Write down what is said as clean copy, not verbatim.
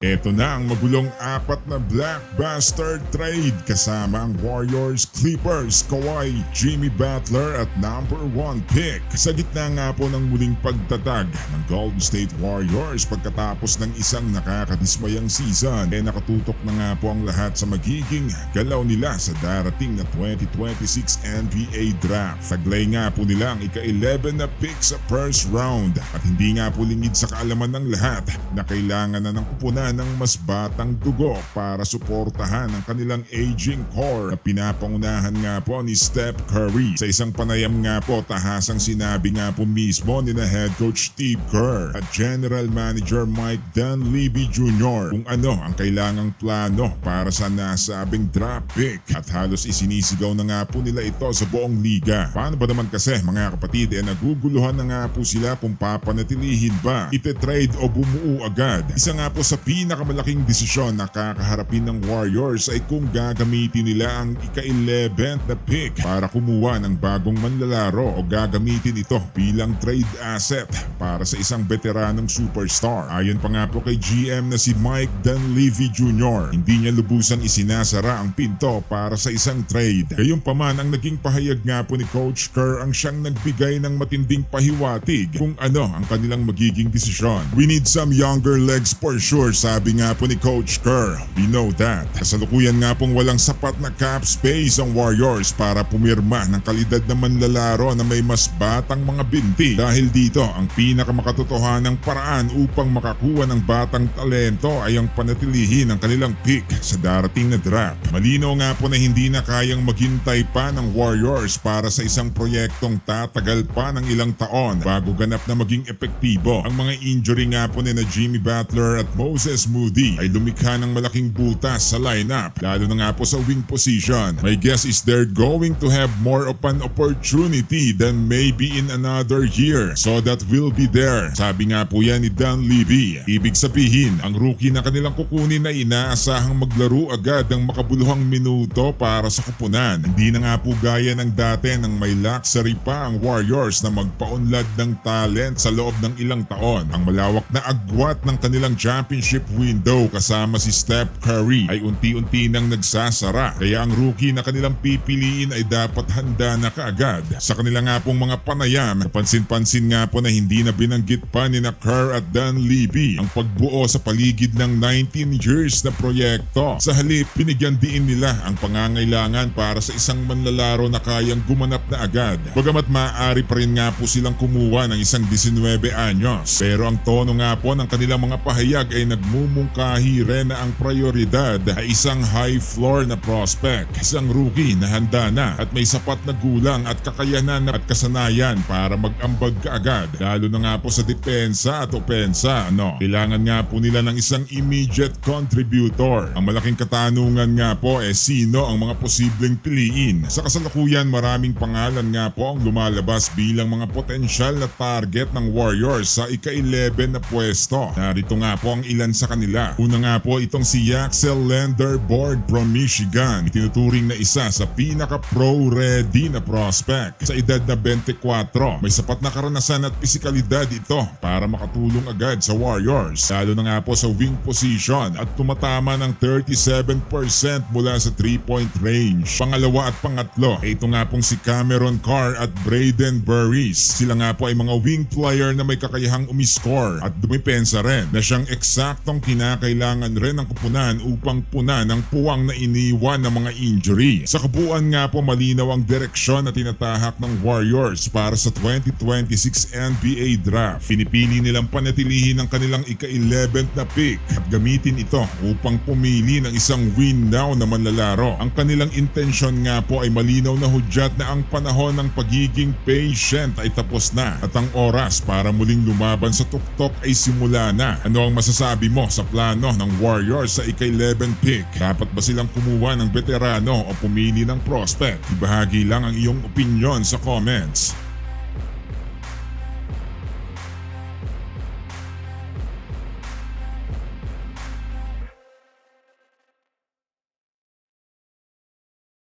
Ito na ang magulong apat na blockbuster trade kasama ang Warriors, Clippers, Kawhi, Jimmy Butler at number 1 pick. Sa gitna nga po ng muling pagtatag ng Golden State Warriors pagkatapos ng isang nakakadismayang season, nakatutok na nga po ang lahat sa magiging galaw nila sa darating na 2026 NBA Draft. Taglay nga po nila ang ika-11 na pick sa first round at hindi nga po lingid sa kaalaman ng lahat na kailangan na ng kupunan ng mas batang dugo para suportahan ang kanilang aging core na pinapangunahan nga po ni Steph Curry. Sa isang panayam nga po, tahasang sinabi nga po mismo ni na head coach Steve Kerr at general manager Mike Dunleavy Jr. kung ano ang kailangang plano para sa nasabing draft pick at halos isinisigaw na nga po nila ito sa buong liga. Paano ba naman kasi mga kapatid, naguguluhan na nga po sila kung papanatilihin ba, ite-trade o bumuo agad. Isa nga po sa pinakamalaking desisyon na kakaharapin ng Warriors ay kung gagamitin nila ang ika-11 na pick para kumuha ng bagong manlalaro o gagamitin ito bilang trade asset para sa isang veteranong superstar. Ayon pa nga po kay GM na si Mike Dunleavy Jr., hindi niya lubusang isinasara ang pinto para sa isang trade. Gayunpaman, ang naging pahayag nga po ni Coach Kerr ang siyang nagbigay ng matinding pahiwatig kung ano ang kanilang magiging desisyon. We need some younger legs for sure, sabi nga po ni Coach Kerr. We know that. Kasalukuyan nga pong walang sapat na cap space ang Warriors para pumirma ng kalidad na manlalaro na may mas batang mga binti. Dahil dito, ang pinakamakatotohanang paraan upang makakuha ng batang talento ay ang panatilihin ang kanilang pick sa darating na draft. Malinaw nga po na hindi na kayang maghintay pa ng Warriors para sa isang proyektong tatagal pa ng ilang taon bago ganap na maging epektibo. Ang mga injury nga po ni na Jimmy Butler at Moses Moody ay lumikha ng malaking butas sa lineup, lalo na nga po sa wing position. My guess is they're going to have more of an opportunity than maybe in another year, so that will be there. Sabi nga po yan ni Dunleavy. Ibig sabihin, ang rookie na kanilang kukunin na inaasahang maglaro agad ng makabuluhang minuto para sa kupunan. Hindi na nga po gaya ng dati nang may luxury pa ang Warriors na magpaunlad ng talent sa loob ng ilang taon. Ang malawak na agwat ng kanilang championship window kasama si Steph Curry ay unti-unti nang nagsasara, kaya ang rookie na kanilang pipiliin ay dapat handa na kaagad. Sa kanila nga pong mga panayam, napansin-pansin nga po na hindi na binanggit pa ni na Kerr at Dunleavy ang pagbuo sa paligid ng 19 years na proyekto. Sa halip, binigyan din nila ang pangangailangan para sa isang manlalaro na kayang gumanap na agad. Bagamat maaari pa rin nga po silang kumuha ng isang 19 anyos, pero ang tono nga po ng kanilang mga pahayag ay nagmumungkahi rin na ang prioridad ay isang high floor na prospect, isang rookie na handa na at may sapat na gulang at kakayanan at kasanayan para mag-ambag kaagad, lalo na nga po sa depensa at opensa. Kailangan nga po nila ng isang immediate contributor. Ang malaking katanungan nga po sino ang mga posibleng piliin. Sa kasalukuyan, maraming pangalan nga po ang lumalabas bilang mga potensyal na target ng Warriors sa ika-11 na pwesto. Narito nga po ang ilan sa kanila. Una nga po itong si Axel Lenderborg from Michigan. Itinuturing na isa sa pinaka-pro ready na prospect. Sa edad na 24, may sapat na karanasan at pisikalidad ito para makatulong agad sa Warriors, lalo na nga po sa wing position, at tumatama ng 37% mula sa 3-point range. Pangalawa at pangatlo, ito nga pong si Cameron Carr at Braden Burris. Sila nga po ay mga wing player na may kakayahang umiscore at dumipensa rin, na siyang eksaktong kinakailangan rin ng kupunan upang punan ang puwang na iniwan ng mga injury. Sa kabuuan nga po, malinaw ang direksyon na tinatahak ng Warriors para sa 2026 NBA Draft. Pinipili nilang panatilihin ang kanilang ika-11 na pick at gamitin ito upang pumili ng isang win now na manlalaro. Ang kanilang intensyon nga po ay malinaw na hudyat na ang panahon ng pagiging patient ay tapos na at ang oras para muling lumaban sa tuktok ay simula na. Ano ang masasabi mo sa plano ng Warriors sa ika-11 pick? Dapat ba silang kumuha ng veterano o pumili ng prospect? Ibahagi lang ang iyong opinion sa comments.